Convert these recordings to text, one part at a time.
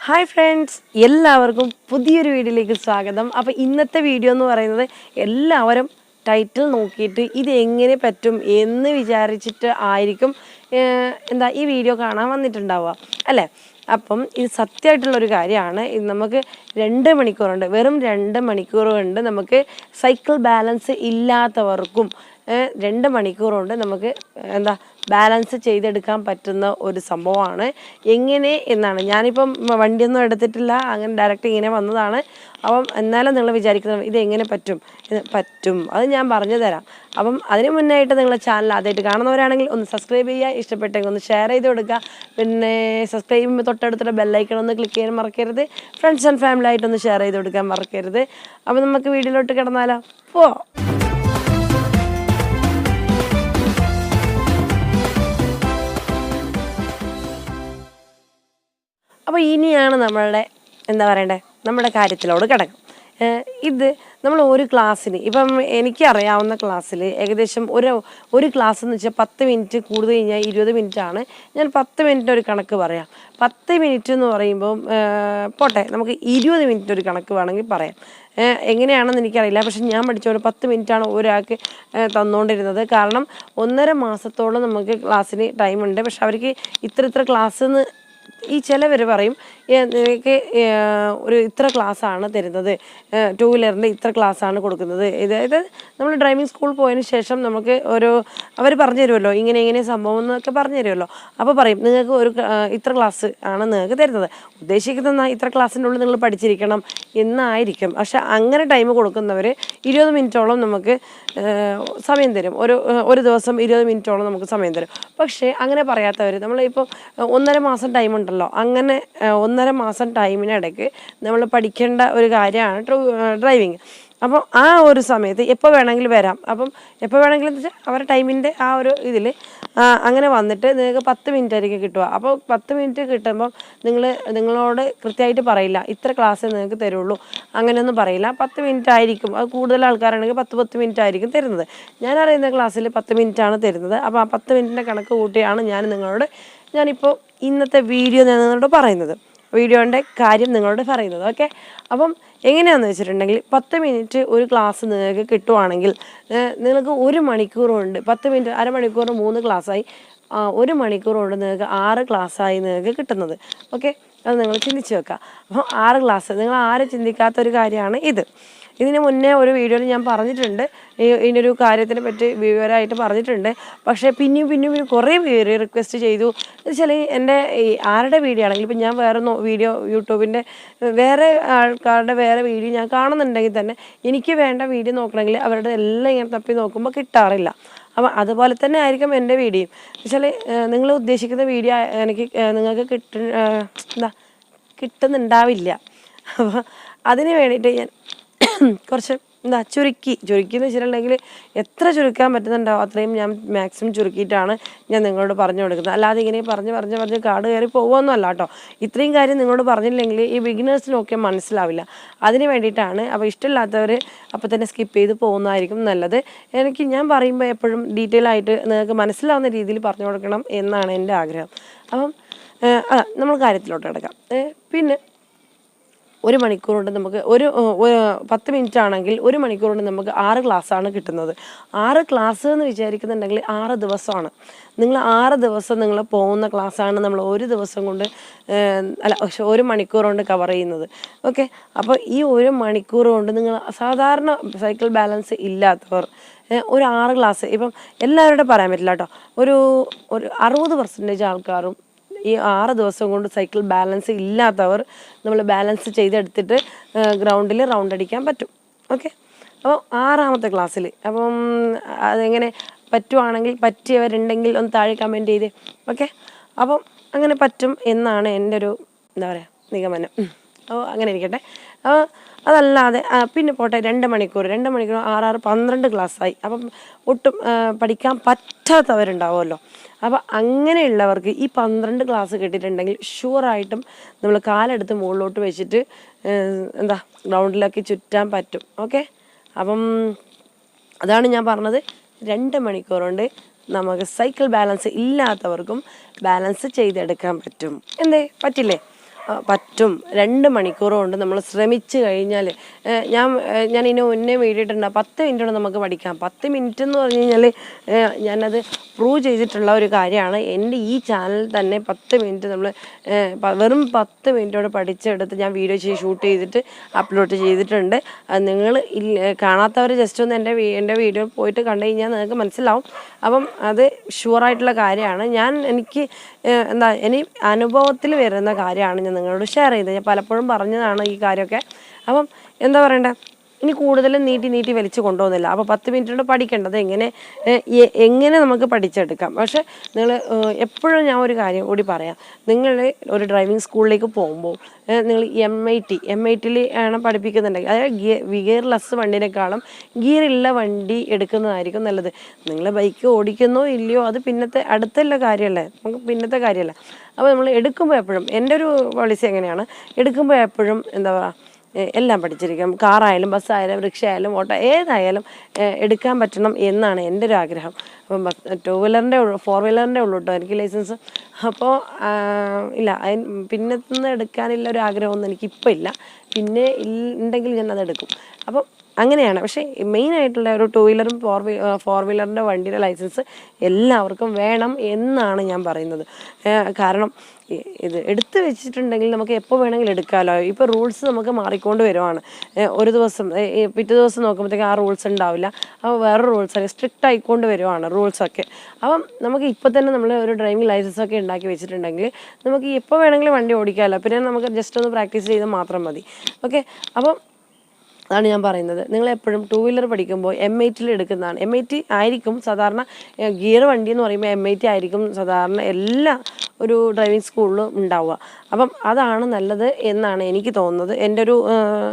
Hi friends, എല്ലാവർക്കും പുതിയൊരു വീഡിയോയിലേക്ക് സ്വാഗതം. അപ്പോൾ ഇന്നത്തെ വീഡിയോ എന്ന് പറയുന്നത് എല്ലാവരും ടൈറ്റിൽ നോക്കിയിട്ട് ഇത് എങ്ങനെ പറ്റും എന്ന് വിചാരിച്ചിട്ട് ആയിരിക്കും ഈ വീഡിയോ കാണാൻ വന്നിട്ടുണ്ടാവുക അല്ലേ. അപ്പം ഇത് സത്യമായിട്ടുള്ളൊരു കാര്യമാണ്. ഇത് നമുക്ക് 2 മണിക്കൂറുണ്ട്, വെറും 2 മണിക്കൂർ കൊണ്ട് നമുക്ക് സൈക്കിൾ ബാലൻസ് ഇല്ലാത്തവർക്കും 2 മണിക്കൂർ കൊണ്ട് നമുക്ക് ബാലൻസ് ചെയ്തെടുക്കാൻ പറ്റുന്ന ഒരു സംഭവമാണ്. എങ്ങനെ എന്നാണ്, ഞാനിപ്പം വണ്ടിയൊന്നും എടുത്തിട്ടില്ല, അങ്ങനെ ഡയറക്റ്റ് ഇങ്ങനെ വന്നതാണ്. അപ്പം എന്നാലും നിങ്ങൾ വിചാരിക്കുന്നത് ഇതെങ്ങനെ പറ്റും അത് ഞാൻ പറഞ്ഞു തരാം. അപ്പം അതിന് മുന്നായിട്ട് നിങ്ങളുടെ ചാനൽ ആദ്യമായിട്ട് കാണുന്നവരാണെങ്കിൽ ഒന്ന് സബ്സ്ക്രൈബ് ചെയ്യുക, ഇഷ്ടപ്പെട്ടെങ്കിൽ ഒന്ന് ഷെയർ ചെയ്ത് കൊടുക്കുക. പിന്നെ സബ്സ്ക്രൈബ് ചെയ്യുമ്പോൾ തൊട്ടടുത്തുള്ള ബെല്ലൈക്കൺ ഒന്ന് ക്ലിക്ക് ചെയ്യാൻ മറക്കരുത്. ഫ്രണ്ട്സ് ആൻഡ് ഫാമിലി ആയിട്ടൊന്ന് ഷെയർ ചെയ്ത് കൊടുക്കാൻ മറക്കരുത്. അപ്പം നമുക്ക് വീഡിയോയിലോട്ട് കിടന്നാലോ. അപ്പോൾ ഇനിയാണ് നമ്മുടെ കാര്യത്തിലോട് കിടക്കും. ഇത് നമ്മൾ ഒരു ക്ലാസ്സിന് ഇപ്പം എനിക്കറിയാവുന്ന ക്ലാസ്സിൽ ഏകദേശം ഒരു ക്ലാസ് എന്ന് വെച്ചാൽ 10 മിനിറ്റ്, കൂടുതൽ കഴിഞ്ഞാൽ 20 മിനിറ്റാണ്. ഞാൻ 10 മിനിറ്റ് ഒരു കണക്ക് പറയാം. 10 മിനിറ്റ് എന്ന് പറയുമ്പം പോട്ടെ, നമുക്ക് 20 മിനിറ്റ് ഒരു കണക്ക് വേണമെങ്കിൽ പറയാം. എങ്ങനെയാണെന്ന് എനിക്കറിയില്ല, പക്ഷെ ഞാൻ പഠിച്ചോളൂ 10 മിനിറ്റാണ് ഒരാൾക്ക് തന്നുകൊണ്ടിരുന്നത്. കാരണം 1.5 മാസത്തോളം നമുക്ക് ക്ലാസ്സിന് ടൈമുണ്ട്. പക്ഷെ അവർക്ക് ഇത്ര ക്ലാസ് ഈ ചിലവർ പറയും നിങ്ങൾക്ക് ഇത്ര ക്ലാസ്സാണ് തരുന്നത്, 2 വീലറിൻ്റെ ഇത്ര ക്ലാസ്സാണ് കൊടുക്കുന്നത്. അതായത് നമ്മൾ ഡ്രൈവിംഗ് സ്കൂൾ പോയതിന് ശേഷം നമുക്ക് അവർ പറഞ്ഞു തരുമല്ലോ, ഇങ്ങനെ സംഭവം എന്നൊക്കെ പറഞ്ഞു തരുമല്ലോ. അപ്പോൾ പറയും നിങ്ങൾക്ക് ഇത്ര ക്ലാസ് ആണ് നിങ്ങൾക്ക് തരുന്നത്. ഉദ്ദേശിക്കുന്ന ഇത്ര ക്ലാസ്സിൻ്റെ ഉള്ളിൽ നിങ്ങൾ പഠിച്ചിരിക്കണം എന്നായിരിക്കും. പക്ഷെ അങ്ങനെ ടൈം കൊടുക്കുന്നവർ 20 മിനിറ്റോളം നമുക്ക് സമയം തരും. ഒരു ദിവസം 20 മിനിറ്റോളം നമുക്ക് സമയം തരും. പക്ഷേ അങ്ങനെ പറയാത്തവർ, നമ്മളിപ്പോൾ 1.5 മാസം ടൈം ഉണ്ടല്ലോ, അങ്ങനെ 1.5 മാസം ടൈമിനിടയ്ക്ക് നമ്മൾ പഠിക്കേണ്ട ഒരു കാര്യമാണ് ഡ്രൈവിങ്. അപ്പം ആ ഒരു സമയത്ത് എപ്പോൾ വേണമെങ്കിലും വരാം. അപ്പം എപ്പോൾ വേണമെങ്കിലും എന്ന് വെച്ചാൽ അവരുടെ ടൈമിൻ്റെ ആ ഒരു ഇതിൽ അങ്ങനെ വന്നിട്ട് നിങ്ങൾക്ക് 10 മിനിറ്റ് ആയിരിക്കും കിട്ടുക. അപ്പോൾ 10 മിനിറ്റ് കിട്ടുമ്പം നിങ്ങളോട് കൃത്യമായിട്ട് പറയില്ല ഇത്ര ക്ലാസ് നിങ്ങൾക്ക് തരുള്ളൂ, അങ്ങനെയൊന്നും പറയില്ല. 10 മിനിറ്റ് ആയിരിക്കും. അത് കൂടുതൽ ആൾക്കാരാണെങ്കിൽ 10 മിനിറ്റ് ആയിരിക്കും തരുന്നത്. ഞാൻ അറിയുന്ന ക്ലാസ്സിൽ 10 മിനിറ്റാണ് തരുന്നത്. അപ്പോൾ ആ 10 മിനിറ്റിൻ്റെ കണക്ക് കൂട്ടിയാണ് ഞാനിപ്പോൾ ഇന്നത്തെ വീഡിയോ നിങ്ങളോട് പറയുന്നത്, വീഡിയോൻ്റെ കാര്യം നിങ്ങളോട് പറയുന്നത്. ഓക്കെ, അപ്പം എങ്ങനെയാണെന്ന് വെച്ചിട്ടുണ്ടെങ്കിൽ 10 മിനിറ്റ് ഒരു ക്ലാസ് നിങ്ങൾക്ക് കിട്ടുവാണെങ്കിൽ നിങ്ങൾക്ക് 1 മണിക്കൂർ കൊണ്ട് 10 മിനിറ്റ്, അരമണിക്കൂർ 3 ക്ലാസ്സായി, 1 മണിക്കൂർ കൊണ്ട് നിങ്ങൾക്ക് 6 ക്ലാസ്സായി നിങ്ങൾക്ക് കിട്ടുന്നത്. ഓക്കെ, അത് നിങ്ങൾ ചിന്തിച്ച് വെക്കുക. അപ്പം 6 ക്ലാസ് നിങ്ങൾ ആരും ചിന്തിക്കാത്തൊരു കാര്യമാണ് ഇത്. ഇതിന് മുന്നേ ഒരു വീഡിയോയിൽ ഞാൻ പറഞ്ഞിട്ടുണ്ട്, ഇതിനൊരു കാര്യത്തിനെ പറ്റി വിവരമായിട്ട് പറഞ്ഞിട്ടുണ്ട്. പക്ഷേ പിന്നെയും കുറേ പേര് റിക്വസ്റ്റ് ചെയ്തു. എന്നുവെച്ചാൽ എൻ്റെ ആരുടെ വീഡിയോ ആണെങ്കിലും, ഇപ്പം ഞാൻ വേറെ വീഡിയോ യൂട്യൂബിൻ്റെ വേറെ ആൾക്കാരുടെ വേറെ വീഡിയോ ഞാൻ കാണുന്നുണ്ടെങ്കിൽ തന്നെ എനിക്ക് വേണ്ട വീഡിയോ നോക്കണമെങ്കിൽ അവരുടെ എല്ലാം ഇങ്ങനെ തപ്പി നോക്കുമ്പോൾ കിട്ടാറില്ല. അപ്പം അതുപോലെ തന്നെ ആയിരിക്കും എൻ്റെ വീഡിയോയും. എന്നുവെച്ചാൽ നിങ്ങൾ ഉദ്ദേശിക്കുന്ന വീഡിയോ നിങ്ങൾക്ക് കിട്ടുന്നുണ്ടാവില്ല. അപ്പോൾ അതിന് വേണ്ടിയിട്ട് ഞാൻ കുറച്ച് ചുരുക്കി എന്ന് വെച്ചിട്ടുണ്ടെങ്കിൽ എത്ര ചുരുക്കാൻ പറ്റുന്നുണ്ടോ അത്രയും ഞാൻ മാക്സിമം ചുരുക്കിയിട്ടാണ് ഞാൻ നിങ്ങളോട് പറഞ്ഞു കൊടുക്കുന്നത്. അല്ലാതെ ഇങ്ങനെ പറഞ്ഞ് കാട് കയറി പോകുമൊന്നും അല്ല കേട്ടോ. ഇത്രയും കാര്യം നിങ്ങളോട് പറഞ്ഞില്ലെങ്കിൽ ഈ ബിഗിനേഴ്സിനൊക്കെ മനസ്സിലാവില്ല. അതിന് വേണ്ടിയിട്ടാണ്. അപ്പോൾ ഇഷ്ടമില്ലാത്തവർ അപ്പോൾ തന്നെ സ്കിപ്പ് ചെയ്ത് പോകുന്നതായിരിക്കും നല്ലത്. ഞാൻ പറയുമ്പോൾ എപ്പോഴും ഡീറ്റെയിൽ ആയിട്ട് നിങ്ങൾക്ക് മനസ്സിലാവുന്ന രീതിയിൽ പറഞ്ഞു കൊടുക്കണം എന്നാണ് എൻ്റെ ആഗ്രഹം. അപ്പം നമ്മൾ കാര്യത്തിലോട്ട് കിടക്കാം. പിന്നെ 1 മണിക്കൂർ കൊണ്ട് നമുക്ക് 10 മിനിറ്റ് ആണെങ്കിൽ 1 മണിക്കൂർ കൊണ്ട് നമുക്ക് 6 ക്ലാസ്സാണ് കിട്ടുന്നത്. 6 ക്ലാസ് എന്ന് വിചാരിക്കുന്നുണ്ടെങ്കിൽ 6 ദിവസമാണ്. നിങ്ങൾ 6 ദിവസം നിങ്ങൾ പോകുന്ന ക്ലാസ്സാണ് നമ്മൾ ഒരു ദിവസം കൊണ്ട് 1 മണിക്കൂർ കൊണ്ട് കവർ ചെയ്യുന്നത്. ഓക്കെ, അപ്പോൾ ഈ 1 മണിക്കൂർ കൊണ്ട് നിങ്ങൾ സാധാരണ സൈക്കിൾ ബാലൻസ് ഇല്ലാത്തവർ ഒരു 6 ക്ലാസ്, ഇപ്പം എല്ലാവരുടെ പറയാൻ പറ്റില്ല കേട്ടോ, ഒരു 60% ആൾക്കാരും ഈ 6 ദിവസം കൊണ്ട് സൈക്കിൾ ബാലൻസ് ഇല്ലാത്തവർ നമ്മൾ ബാലൻസ് ചെയ്തെടുത്തിട്ട് ഗ്രൗണ്ടിൽ റൗണ്ട് അടിക്കാൻ പറ്റും. ഓക്കെ, അപ്പോൾ 6ാമത്തെ ക്ലാസ്സിൽ അപ്പം അതെങ്ങനെ പറ്റുവാണെങ്കിൽ, പറ്റിയവരുണ്ടെങ്കിൽ ഒന്ന് താഴെ കമൻറ്റ് ചെയ്തേ. ഓക്കെ, അപ്പം അങ്ങനെ പറ്റും എന്നാണ് എൻ്റെ ഒരു നിഗമനം. അപ്പോൾ അങ്ങനെ ഇരിക്കട്ടെ. അതല്ലാതെ പിന്നെ പോട്ടെ, 2 മണിക്കൂർ 6 12 ക്ലാസ്സായി. അപ്പം ഒട്ടും പഠിക്കാൻ പറ്റാത്തവരുണ്ടാവുമല്ലോ. അപ്പോൾ അങ്ങനെയുള്ളവർക്ക് ഈ 12 ക്ലാസ് കിട്ടിയിട്ടുണ്ടെങ്കിൽ ഷുവറായിട്ടും നമ്മൾ കാലെടുത്ത് മുകളിലോട്ട് വെച്ചിട്ട് ഗ്രൗണ്ടിലൊക്കെ ചുറ്റാൻ പറ്റും. ഓക്കെ, അപ്പം അതാണ് ഞാൻ പറഞ്ഞത്. 2 മണിക്കൂർ കൊണ്ട് നമുക്ക് സൈക്കിൾ ബാലൻസ് ഇല്ലാത്തവർക്കും ബാലൻസ് ചെയ്തെടുക്കാൻ പറ്റും. പറ്റില്ലേ? പറ്റും. 2 മണിക്കൂർ കൊണ്ട് നമ്മൾ ശ്രമിച്ചു കഴിഞ്ഞാൽ ഞാൻ ഇനി മുന്നേ വീടിയിട്ടുണ്ട് 10 മിനിറ്റ് കൊണ്ട് നമുക്ക് പഠിക്കാം. 10 മിനിറ്റ് എന്ന് പറഞ്ഞു കഴിഞ്ഞാൽ ഞാനത് പ്രൂവ് ചെയ്തിട്ടുള്ള ഒരു കാര്യമാണ്. എൻ്റെ ഈ ചാനൽ തന്നെ 10 മിനിറ്റ് നമ്മൾ വെറും 10 മിനിറ്റോട് പഠിച്ചെടുത്ത് ഞാൻ വീഡിയോ ഷൂട്ട് ചെയ്തിട്ട് അപ്ലോഡ് ചെയ്തിട്ടുണ്ട്. അത് നിങ്ങൾ കാണാത്തവർ ജസ്റ്റ് ഒന്ന് എൻ്റെ വീഡിയോ പോയിട്ട് കണ്ടു കഴിഞ്ഞാൽ നിങ്ങൾക്ക് മനസ്സിലാവും. അപ്പം അത് ഷുവറായിട്ടുള്ള കാര്യമാണ്. എനിക്ക് അനുഭവത്തിൽ വരുന്ന കാര്യമാണ് ഞാൻ നിങ്ങളോട് ഷെയർ ചെയ്തത്. ഞാൻ പലപ്പോഴും പറഞ്ഞതാണ് ഈ കാര്യമൊക്കെ. അപ്പം എന്താ പറയണ്ടേ, ഇനി കൂടുതലും നീട്ടി വലിച്ചു കൊണ്ടുപോകുന്നില്ല. അപ്പോൾ 10 മിനിറ്റ് പഠിക്കേണ്ടത് എങ്ങനെ നമുക്ക് പഠിച്ചെടുക്കാം. പക്ഷേ നിങ്ങൾ എപ്പോഴും ഞാൻ ഒരു കാര്യം കൂടി പറയാം. നിങ്ങൾ ഒരു ഡ്രൈവിംഗ് സ്കൂളിലേക്ക് പോകുമ്പോൾ നിങ്ങൾ MITയിൽ ആണ് പഠിപ്പിക്കുന്നുണ്ടെങ്കിൽ, അതായത് ഗിയർലെസ് വണ്ടിനേക്കാളും ഗിയറുള്ള വണ്ടി എടുക്കുന്നതായിരിക്കും നല്ലത്. നിങ്ങൾ ബൈക്ക് ഓടിക്കുന്നോ ഇല്ലയോ അത് അടുത്തുള്ള കാര്യമല്ലേ, നമുക്ക് പിന്നത്തെ കാര്യമല്ല. അപ്പോൾ നമ്മൾ എടുക്കുമ്പോൾ എപ്പോഴും എൻ്റെ ഒരു പോളിസി എങ്ങനെയാണ്, എടുക്കുമ്പോൾ എപ്പോഴും എന്താ പറയുക, എല്ലാം പഠിച്ചിരിക്കും. കാറായാലും ബസ്സായാലും റിക്ഷ ആയാലും ഓട്ടോ ഏതായാലും എടുക്കാൻ പറ്റണം എന്നാണ് എൻ്റെ ഒരു ആഗ്രഹം. അപ്പം 2 വീലറിൻ്റെ 4 വീലറിൻ്റെ ഉള്ളൂ കേട്ടോ എനിക്ക് ലൈസൻസ്. അപ്പോൾ ഇല്ല, പിന്നത്തുനിന്ന് എടുക്കാനുള്ള ഒരു ആഗ്രഹമൊന്നും എനിക്കിപ്പോൾ ഇല്ല. പിന്നെ ഉണ്ടെങ്കിൽ ഞാനത് എടുക്കും. അപ്പം അങ്ങനെയാണ്. പക്ഷേ മെയിനായിട്ടുള്ള ഒരു 2 വീലറും 4 വീലറിൻ്റെ വണ്ടിയുടെ ലൈസൻസ് എല്ലാവർക്കും വേണം എന്നാണ് ഞാൻ പറയുന്നത്. കാരണം ഇത് എടുത്ത് വെച്ചിട്ടുണ്ടെങ്കിൽ നമുക്ക് എപ്പോൾ വേണമെങ്കിലും എടുക്കാമല്ലോ. ഇപ്പോൾ റൂൾസ് നമുക്ക് മാറിക്കൊണ്ട് വരുവാണ്. ഒരു ദിവസം പിറ്റേ ദിവസം നോക്കുമ്പോഴത്തേക്ക് ആ റൂൾസ് ഉണ്ടാവില്ല. അപ്പോൾ വേറെ റൂൾസ് സ്ട്രിക്റ്റ് ആയിക്കൊണ്ട് വരുവാണ് റൂൾസൊക്കെ. അപ്പം നമുക്ക് ഇപ്പോൾ തന്നെ നമ്മൾ ഒരു ഡ്രൈവിംഗ് ലൈസൻസൊക്കെ ഉണ്ടാക്കി വെച്ചിട്ടുണ്ടെങ്കിൽ നമുക്ക് എപ്പോൾ വേണമെങ്കിലും വണ്ടി ഓടിക്കാമല്ലോ. പിന്നെ നമുക്ക് ജസ്റ്റ് ഒന്ന് പ്രാക്ടീസ് ചെയ്താൽ മാത്രം മതി. ഓക്കെ, അപ്പം അതാണ് ഞാൻ പറയുന്നത്. നിങ്ങളെപ്പോഴും 2 വീലർ പഠിക്കുമ്പോൾ MITയിൽ എടുക്കുന്നതാണ്. MIT ആയിരിക്കും സാധാരണ ഗിയർ വണ്ടി എന്ന് പറയുമ്പോൾ MIT ആയിരിക്കും സാധാരണ എല്ലാ ഒരു ഡ്രൈവിംഗ് സ്കൂളിലും ഉണ്ടാവുക. അപ്പം അതാണ് നല്ലത് എന്നാണ് എനിക്ക് തോന്നുന്നത്. എൻ്റെ ഒരു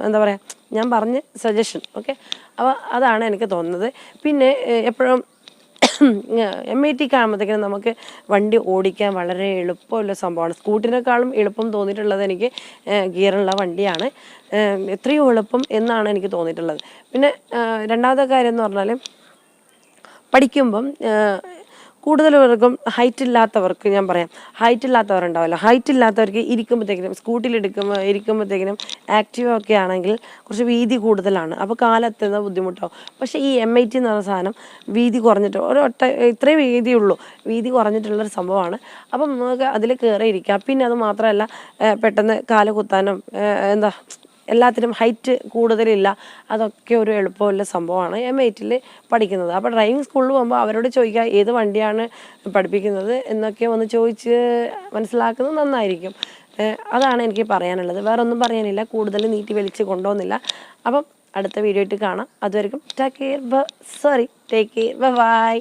എന്താ പറയുക, ഞാൻ പറഞ്ഞ സജഷൻ. ഓക്കെ, അപ്പോൾ അതാണ് എനിക്ക് തോന്നുന്നത്. പിന്നെ എപ്പോഴും MIT ആകുമ്പോഴത്തേക്കും നമുക്ക് വണ്ടി ഓടിക്കാൻ വളരെ എളുപ്പമുള്ള സംഭവമാണ്. സ്കൂട്ടിനേക്കാളും എളുപ്പം തോന്നിയിട്ടുള്ളത് എനിക്ക് ഗിയറുള്ള വണ്ടിയാണ്. എത്രയോ എളുപ്പം എന്നാണ് എനിക്ക് തോന്നിയിട്ടുള്ളത്. പിന്നെ രണ്ടാമത്തെ കാര്യം എന്ന് പറഞ്ഞാൽ, പഠിക്കുമ്പം കൂടുതൽ പേർക്കും ഹൈറ്റ് ഇല്ലാത്തവർക്ക് ഞാൻ പറയാം, ഹൈറ്റ് ഇല്ലാത്തവരുണ്ടാവില്ല. ഹൈറ്റ് ഇല്ലാത്തവർക്ക് സ്കൂട്ടിയിൽ ഇരിക്കുമ്പോഴത്തേക്കിനും ആക്റ്റീവ് ഒക്കെ ആണെങ്കിൽ കുറച്ച് വീതി കൂടുതലാണ്. അപ്പോൾ കാലെത്തുന്ന ബുദ്ധിമുട്ടാവും. പക്ഷേ ഈ MIT എന്ന് പറഞ്ഞ സാധനം വീതി കുറഞ്ഞിട്ട് ഇത്രയും വീതിയുള്ളൂ, വീതി കുറഞ്ഞിട്ടുള്ളൊരു സംഭവമാണ്. അപ്പം നമുക്ക് അതിൽ കയറിയിരിക്കാം. പിന്നെ അത് മാത്രമല്ല, പെട്ടെന്ന് കാല് കുത്താനും എല്ലാത്തിനും ഹൈറ്റ് കൂടുതലില്ല. അതൊക്കെ ഒരു എളുപ്പമുള്ള സംഭവമാണ് MITയിൽ പഠിക്കുന്നത്. അപ്പോൾ ഡ്രൈവിംഗ് സ്കൂളിൽ പോകുമ്പോൾ അവരോട് ചോദിക്കുക ഏത് വണ്ടിയാണ് പഠിപ്പിക്കുന്നത് എന്നൊക്കെ ഒന്ന് ചോദിച്ച് മനസ്സിലാക്കുന്നത് നന്നായിരിക്കും. അതാണ് എനിക്ക് പറയാനുള്ളത്. വേറെ ഒന്നും പറയാനില്ല, കൂടുതൽ നീട്ടി വലിച്ച് കൊണ്ടുപോകുന്നില്ല. അപ്പം അടുത്ത വീഡിയോ ആയിട്ട് കാണാം. അതുവരെയും ടേക്ക് കെയർ, ബൈ.